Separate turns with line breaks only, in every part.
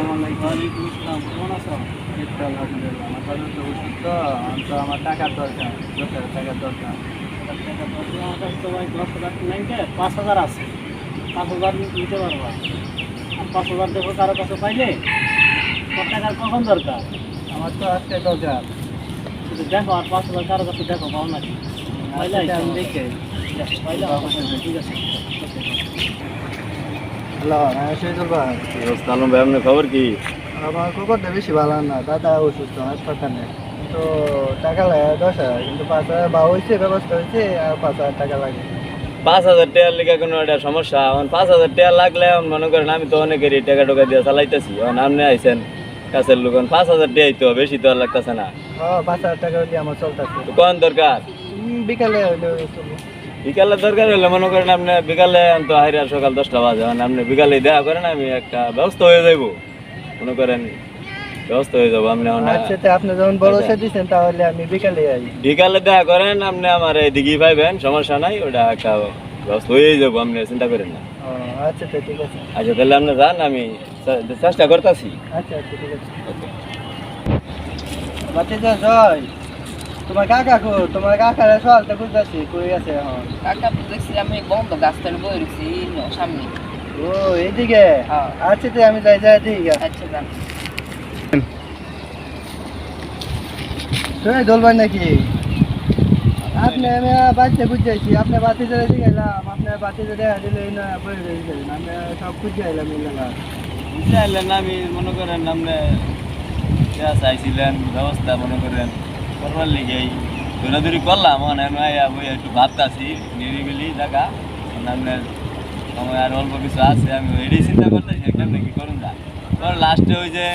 ওয়ালাইকুম আসসালাম, কেমন আছো?
এই তো আলহামদুলিল্লাহ। আমার কাছে তো ওষুধ তো আমার টাকার দরকার, 10,000 টাকার দরকার।
আমার কাছে তো ভাই 10,000 নাই, 5,000 আছে। 5,000 নিতে পারবা? আর 5,000 দেখো কারো কাছে পাইলে তোর টাকার কখন দরকার?
আমার তো আজকে দরকার।
শুধু দেখো, আর 5,000 কারো কাছে দেখো, পাও নাকি? পাইলে
আজকে আমি দেখে
পাইলে আমার কাছে দাও, ঠিক আছে।
হ্যালো, হ্যাঁ শহীদুল ভাই।
আলম ভাই, আপনার খবর কি?
আমার খবরটা বেশি ভালো না, দাদা অসুস্থ হাসপাতালে। তো টাকা লাগে 10,000, কিন্তু 5,000 বা হয়েছে, ব্যবস্থা হয়েছে, আর 5,000 টাকা লাগে।
5,000 টাকার লিগে কোনো একটা সমস্যা? এখন 5,000 টাকা লাগলে এখন মনে করেন আমি তো অনেকেরই টাকা টোকা দিয়ে চালাইতেছি। এখন আপনি আইসেন কাছের লোক, 5,000 টাকাই তো, বেশি তো আর লাগতেছে না।
হ্যাঁ, 5,000 টাকা হলে আমার চলতেছে।
তো কোন দরকার?
বিকালে হইলে চলবে।
বিকালে দরকার হলে মনে করেন আপনি বিকালে, তো হাইরে আর সকাল 10টা বাজে, এখন আপনি বিকালে দেখা করেন, আমি একটা ব্যবস্থা হয়ে যাইব, মনে করেন ব্যবস্থা হয়ে যাবো। আপনি
আচ্ছা, তো আপনি যখন ভরসা দিচ্ছেন তাহলে আমি বিকালে আই।
বিকালে দেখা করেন, আপনি আমার এদিকেই পাইবেন, সমস্যা নাই, ওটা একটা ব্যবস্থা হয়েই যাবো, আপনি চিন্তা করেন না।
ও আচ্ছা, তো ঠিক আছে।
আচ্ছা তাহলে আপনি যান, আমি চেষ্টা করতেছি।
আচ্ছা আচ্ছা, ঠিক আছে। বাচ্চা জয়, তোমার কাকার সওয়ালটা বুঝতেছি কই আছে এখন?
কাকা তো দেখছি আমি বন্ধ গাছটার বই রয়েছি সামনে।
ও এইদিকে?
হ্যাঁ।
আচ্ছা, তো আমি যাই যাই ঠিক আছে।
আচ্ছা যান।
তুই দোলবেন নাকি? আপনি আমি বাচ্চা বুঝাইছি, আপনি বাতি জ্বালাই দিয়ে গেলাম, আপনার বাতি দেখা দিলে না বই রয়েছেন, আমি সব বুঝে আইলাম এই জায়গা।
চাইলেন, আমি মনে করেন আপনি যা চাইছিলেন ব্যবস্থা মনে করেন করবার লিগেই দৌড়াদৌড়ি করলাম। মানে বই একটু ভাবতাছি নিরিবিলি জায়গা, আপনার সময় আর অল্প কিছু আছে, আমি এটাই চিন্তা করতেছি কেমনি কি করুন না। তোর লাস্টে ওই যে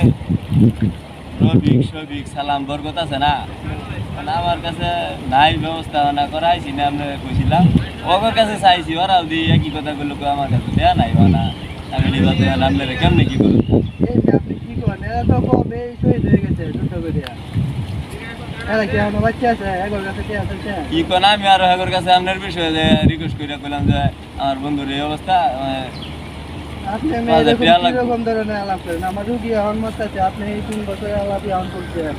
রবিক সালাম বরকত আছে না, মানে আমার কাছে নাই ব্যবস্থা না করাইছি না, আপনি কইছিলাম ওর কাছে চাইছি, ওরাও দিয়ে একই কথা বললো, আমার কাছে দেয়া নাই না, আমি নিবাতে আপনারা কেমনি কি করুন।
এই যে আপনি কি করেন, এরা তো কবে শহীদ হয়ে গেছে দুটো করে। এরা কি আমার বাচ্চা আছে এগোর কাছে কে আছে?
কি কোন আমি আরো হেগর কাছে আপনার বিষয়ে যে রিকোয়েস্ট করে কইলাম যে আমার বন্ধুর এই অবস্থা,
আপনি এরকম ধরনের আলাপ করেন? আমার রুগী এখন মরতেছে, আপনি এই 3 বছর আলাপ এখন করছেন।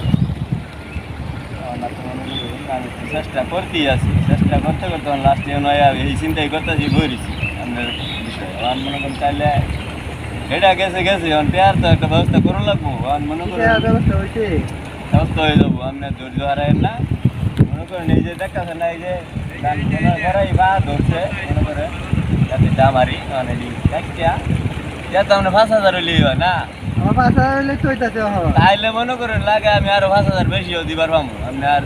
আমি তো চেষ্টা করতেই আছি, চেষ্টা করতে করতে লাস্টে এই চিন্তাই করতেছি বইছি আপনার বিষয়ে। আমার মনে করেন তাহলে এটা গেছে এখন পেয়ার তো একটা ব্যবস্থা করুন লাগবো। আমার মনে করেন
ব্যবস্থা হয়েছে,
ব্যবস্থা হয়ে যাবো, আপনার ধৈর্য হারায়েন না। মনে করেন এই যে দেখতেছেন না, এই যে বা ধরছে মনে করেন যাতে দামারি মানে তো আমরা 5,000 হইলেই হয় না।
আমার 5,000 হলে তো হইতাছে।
তাইলে মনে করেন লাগে আমি আরো 5,000 বেশিও দিবার পাবো। আপনি আর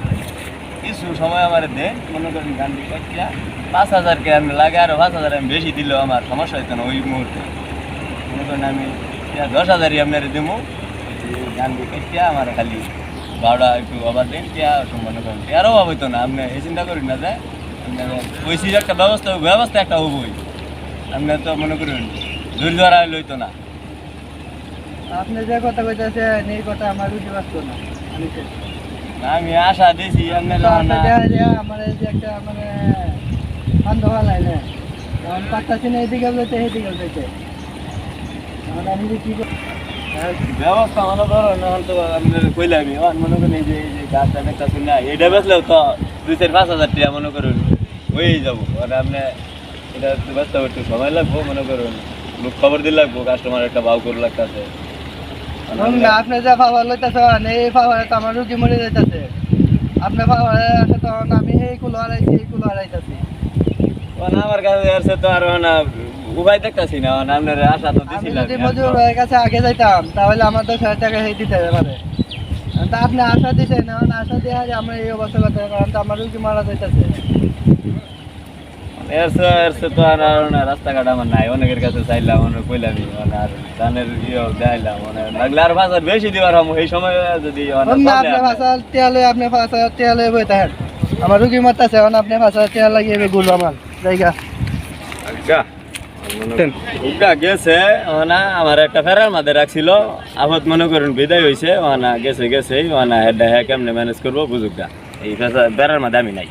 কিছু সময় আমার দেন, মনে করেন গান কাটিয়া 5,000 কে আমি লাগে, আরো 5,000 আমি বেশি দিলেও আমার সমস্যা হইতো না ওই মুহূর্তে। মনে করেন আমি 10,000ই আপনার দেবো, গান কাটিয়া আমার খালি ভাড়া একটু আবার দেন, মনে করেন আরও অভাব হইতো না। আপনি এই চিন্তা করেন না যে আপনার ওই একটা ব্যবস্থা একটা হবই, আপনার তো মনে করেন ধৈর্য হারা হইতো না।
আপনি যে কথা কইতেছেন এই কথা আমার বুঝতে পারছো না।
আমি আশা দিয়েছি আপনার
আমার এই যে একটা মানে বান্ধব লাইনে যখন পারতাছি না, এদিকে যেতে সেদিকে যেতে, আমি যে কি
ব্যবস্থা মনে ধরেন এখন তো আপনার কইলামই, মনে করেন এই যে গাছটা দেখতেছেন না, এটা বেচলেও তো 2-5,000 টাকা মনে করুন হয়েই যাবো। মানে আপনি এটা ব্যস্ত করতে সময় লাগবো, মনে করুন লোক খবর দিলে লাগবো, কাস্টমার একটা ভাও করে লাগতেছে।
আপনি যা ফাওয়ার লইতেছেন এই ফাওয়ারে তো আমার রুগী মরে যাইতেছে। আপনি ফাওয়ারে আছে তখন আমি এই কুলো হারাইছি, এই কুলো হারাইতেছি।
আমার কাছে আসছে তো আর না উপায় দেখতেছি না। আপনার আশা তো দিছিলাম,
যদি মজুর হয়ে কাছে আগে যাইতাম তাহলে আমার 10,000 টাকা সেই দিতে পারে। তা আপনি আশা দিচ্ছেন, এখন আশা দিয়ে আমরা এই অবস্থা করতে, কারণ তো আমার রুগী মারা যাইতেছে।
এরছে তো আর রাস্তাঘাট আমার নাই, অনেকের কাছে চাইলাম, অনেক কইলামই, মানে আর ধানের দেখাইলাম, মানে লাগলে আর 5,000 বেশি দিবার হম এই সময় যদি
আপনি 5,000 টাকা লই, আপনি 5,000 টাকা লই বই থাকেন, আমার রুগী মারতেছে, এখন আপনি 5,000 টাকা লাগিয়ে গুলো আমার জায়গা
গেছে না। আমার একটা ফেরার মাঝে রাখছিল, আপাত মনে করেন বিদায় হয়েছে, গেছে কেমনে ম্যানেজ করবো বুঝুক না, এই ফেরার মাঝে আমি নাই।